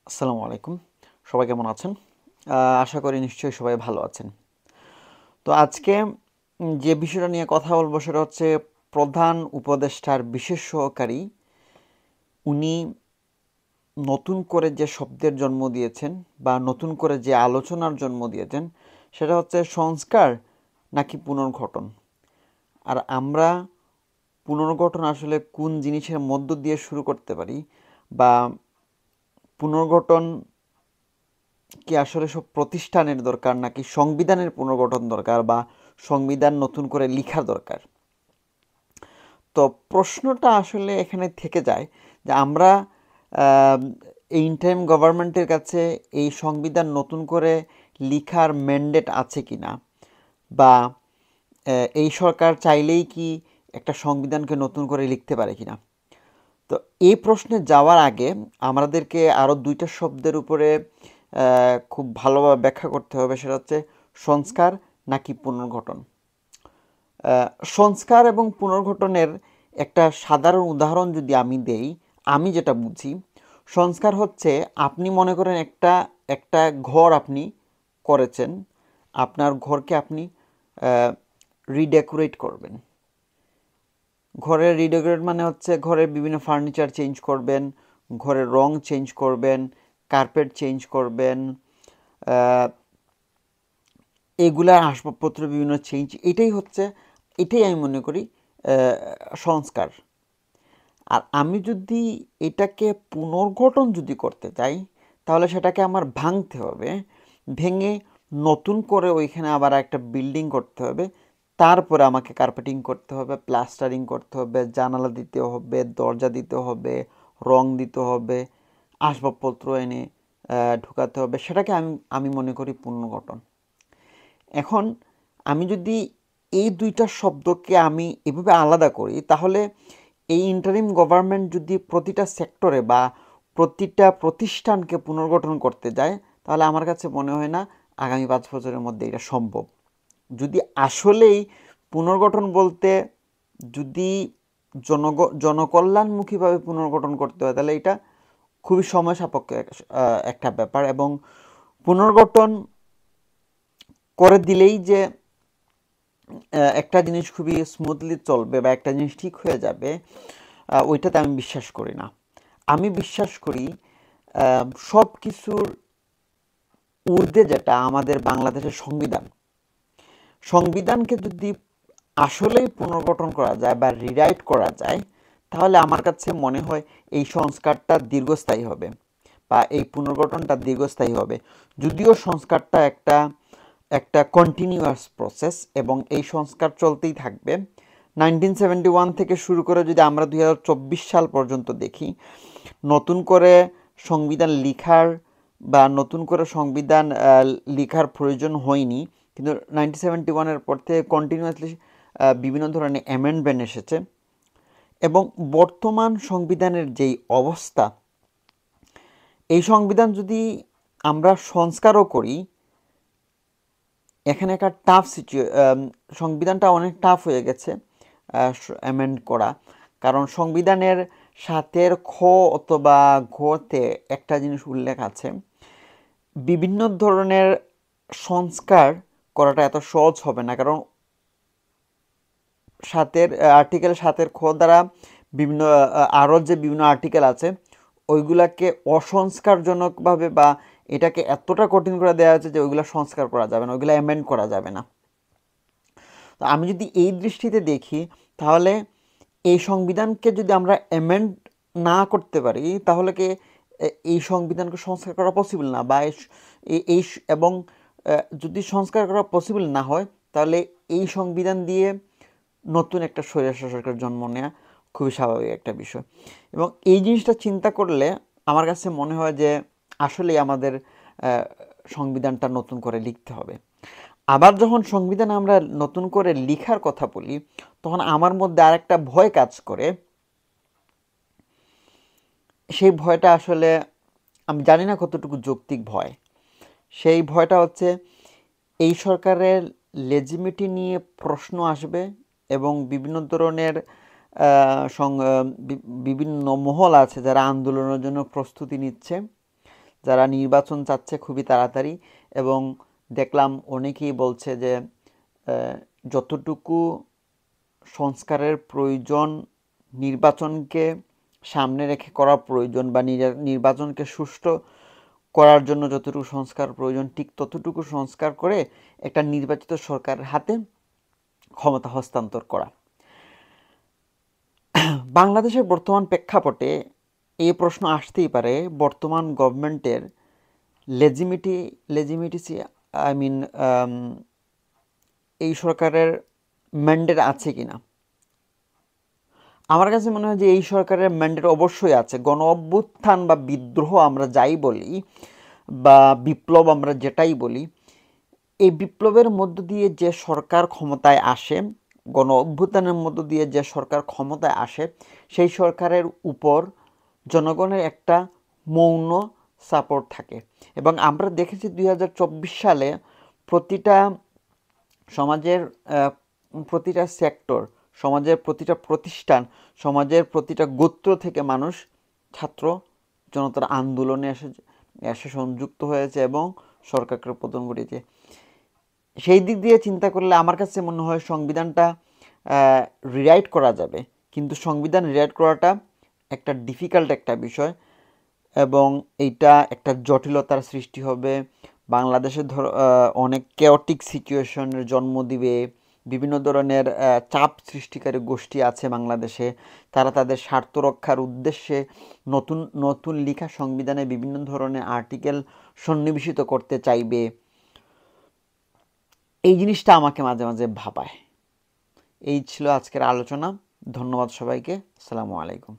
আসসালামু আলাইকুম। সবাই কেমন আছেন? আশা করি নিশ্চয়ই সবাই ভালো আছেন। তো আজকে যে বিষয়টা নিয়ে কথা বলবো সেটা হচ্ছে প্রধান উপদেষ্টার বিশেষ সহকারী উনি নতুন করে যে শব্দের জন্ম দিয়েছেন বা নতুন করে যে আলোচনার জন্ম দিয়েছেন সেটা হচ্ছে সংস্কার নাকি পুনর্গঠন। আর আমরা পুনর্গঠন আসলে কোন জিনিসের মধ্য দিয়ে শুরু করতে পারি বা পুনর্গঠন কি আসলে সব প্রতিষ্ঠানের দরকার নাকি সংবিধানের পুনর্গঠন দরকার বা সংবিধান নতুন করে লিখার দরকার। তো প্রশ্নটা আসলে এখানে থেকে যায় যে আমরা এই ইন্টারিম গভর্নমেন্টের কাছে এই সংবিধান নতুন করে লিখার ম্যান্ডেট আছে কিনা বা এই সরকার চাইলেই কি একটা সংবিধানকে নতুন করে লিখতে পারে কিনা। তো এই প্রশ্নে যাওয়ার আগে আমাদেরকে আরও দুইটা শব্দের উপরে খুব ভালোভাবে ব্যাখ্যা করতে হবে, সেটা হচ্ছে সংস্কার নাকি পুনর্গঠন। সংস্কার এবং পুনর্গঠনের একটা সাধারণ উদাহরণ যদি আমি দেই, আমি যেটা বুঝি সংস্কার হচ্ছে আপনি মনে করেন একটা একটা ঘর আপনি করেছেন, আপনার ঘরকে আপনি রিডেকোরেট করবেন। ঘরের রিডেকোরেট মানে হচ্ছে ঘরের বিভিন্ন ফার্নিচার চেঞ্জ করবেন, ঘরের রং চেঞ্জ করবেন, কার্পেট চেঞ্জ করবেন, এগুলার আসবাবপত্র বিভিন্ন চেঞ্জ, এটাই আমি মনে করি সংস্কার। আর আমি যদি এটাকে পুনর্গঠন যদি করতে চাই তাহলে সেটাকে আমার ভাঙতে হবে, ভেঙে নতুন করে ওইখানে আবার একটা বিল্ডিং করতে হবে, তারপরে আমাকে কার্পেটিং করতে হবে, প্লাস্টারিং করতে হবে, জানালা দিতে হবে, দরজা দিতে হবে, রং দিতে হবে, আসবাবপত্র এনে ঢুকাতে হবে, সেটাকে আমি আমি মনে করি পুনর্গঠন। এখন আমি যদি এই দুইটা শব্দকে আমি এভাবে আলাদা করি তাহলে এই ইন্টারিম গভর্নমেন্ট যদি প্রতিটা সেক্টরে বা প্রতিটা প্রতিষ্ঠানকে পুনর্গঠন করতে যায় তাহলে আমার কাছে মনে হয় না আগামী 5 বছরের মধ্যে এটা সম্ভব। যদি আসলেই পুনর্গঠন বলতে যদি জনকল্যাণমুখীভাবে পুনর্গঠন করতে হয় তাহলে এটা খুবই সময় সাপেক্ষ একটা ব্যাপার, এবং পুনর্গঠন করে দিলেই যে একটা জিনিস খুবই স্মুথলি চলবে বা একটা জিনিস ঠিক হয়ে যাবে, ওইটাতে আমি বিশ্বাস করি না। আমি বিশ্বাস করি সব কিছুর ঊর্ধ্বে যেটা আমাদের বাংলাদেশের সংবিধান, সংবিধানকে যদি আসলেই পুনর্গঠন করা যায় বা রিরাইট করা যায় তাহলে আমার কাছে মনে হয় এই সংস্কারটা দীর্ঘস্থায়ী হবে বা এই পুনর্গঠনটা দীর্ঘস্থায়ী হবে। যদিও সংস্কারটা একটা একটা কন্টিনিউয়াস প্রসেস এবং এই সংস্কার চলতেই থাকবে। 1971 থেকে শুরু করে যদি আমরা 2024 সাল পর্যন্ত দেখি, নতুন করে সংবিধান লিখার বা নতুন করে সংবিধান লিখার প্রয়োজন হয়নি, কিন্তু 1971-এর পর থেকে কন্টিনিউয়াসলি বিভিন্ন ধরনের অ্যামেন্ডমেন্ট এসেছে এবং বর্তমান সংবিধানের যেই অবস্থা, এই সংবিধান যদি আমরা সংস্কারও করি, এখানে একটা সংবিধানটা অনেক টাফ হয়ে গেছে অ্যামেন্ড করা, কারণ সংবিধানের সাতের খ অথবা ঘতে একটা জিনিস উল্লেখ আছে, বিভিন্ন ধরনের সংস্কার করাটা এত সহজ হবে না, কারণ আর্টিকেল 7-এর খ দ্বারা বিভিন্ন আরও যে বিভিন্ন আর্টিকেল আছে ওইগুলাকে অসংস্কারজনকভাবে বা এটাকে এতটা কঠিন করে দেওয়া হয়েছে যে ওইগুলো সংস্কার করা যাবে না, ওইগুলো অ্যামেন্ড করা যাবে না। তো আমি যদি এই দৃষ্টিতে দেখি তাহলে এই সংবিধানকে যদি আমরা অ্যামেন্ড না করতে পারি তাহলে কি এই সংবিধানকে সংস্কার করা পসিবল না, বা এবং যদি সংস্কার করা পসিবল না হয় তাহলে এই সংবিধান দিয়ে নতুন একটা স্বৈরাচার সরকার জন্ম নেওয়া খুবই স্বাভাবিক একটা বিষয়। এবং এই জিনিসটা চিন্তা করলে আমার কাছে মনে হয় যে আসলেই আমাদের সংবিধানটা নতুন করে লিখতে হবে। আবার যখন সংবিধান আমরা নতুন করে লিখার কথা বলি তখন আমার মধ্যে আরেকটা ভয় কাজ করে। সেই ভয়টা আসলে আমি জানি না কতটুকু যৌক্তিক ভয়। সেই ভয়টা হচ্ছে এই সরকারের লেজিটিমেটি নিয়ে প্রশ্ন আসবে এবং বিভিন্ন ধরনের বিভিন্ন মহল আছে যারা আন্দোলনের জন্য প্রস্তুতি নিচ্ছে, যারা নির্বাচন চাচ্ছে খুবই তাড়াতাড়ি, এবং দেখলাম অনেকেই বলছে যে যতটুকু সংস্কারের প্রয়োজন, নির্বাচনকে সামনে রেখে করা প্রয়োজন, বা নির্বাচনকে সুষ্ঠু করার জন্য যতটুকু সংস্কার প্রয়োজন, ঠিক ততটুকু সংস্কার করে একটা নির্বাচিত সরকারের হাতে ক্ষমতা হস্তান্তর করা। বাংলাদেশের বর্তমান প্রেক্ষাপটে এই প্রশ্ন আসতেই পারে, বর্তমান গভর্নমেন্টের লেজিমিটিসি, আই মিন এই সরকারের ম্যান্ডেট আছে কিনা। আমার কাছে মনে হয় যে এই সরকারের ম্যান্ডেট অবশ্যই আছে। গণ অভ্যুত্থান বা বিদ্রোহ আমরা যাই বলি, বা বিপ্লব আমরা যেটাই বলি, এই বিপ্লবের মধ্য দিয়ে যে সরকার ক্ষমতায় আসে, গণ অভ্যুত্থানের মধ্য দিয়ে যে সরকার ক্ষমতায় আসে, সেই সরকারের উপর জনগণের একটা মৌন সাপোর্ট থাকে। এবং আমরা দেখেছি 2024 সালে প্রতিটা সমাজের প্রতিটা সেক্টর, সমাজের প্রতিটা প্রতিষ্ঠান, সমাজের প্রতিটা গোত্র থেকে মানুষ ছাত্র জনতার আন্দোলনে এসে সংযুক্ত হয়েছে এবং সরকারকে পতন ঘটিয়েছে। সেই দিক দিয়ে চিন্তা করলে আমার কাছে মনে হয় সংবিধানটা রিরাইট করা যাবে, কিন্তু সংবিধান রিরাইট করাটা একটা ডিফিকাল্ট একটা বিষয়, এবং এইটা একটা জটিলতার সৃষ্টি হবে। বাংলাদেশে অনেক কেওটিক সিচুয়েশনের জন্ম দিবে। বিভিন্ন ধরনের চাপ সৃষ্টিকারী গোষ্ঠী আছে বাংলাদেশে, তারা তাদের স্বার্থ রক্ষার উদ্দেশ্যে নতুন নতুন লেখা সংবিধানে বিভিন্ন ধরনের আর্টিকেল সন্নিবেশিত করতে চাইবে। এই জিনিসটা আমাকে মাঝে মাঝে ভাবায়। এই ছিল আজকের আলোচনা। ধন্যবাদ সবাইকে। আসসালামু আলাইকুম।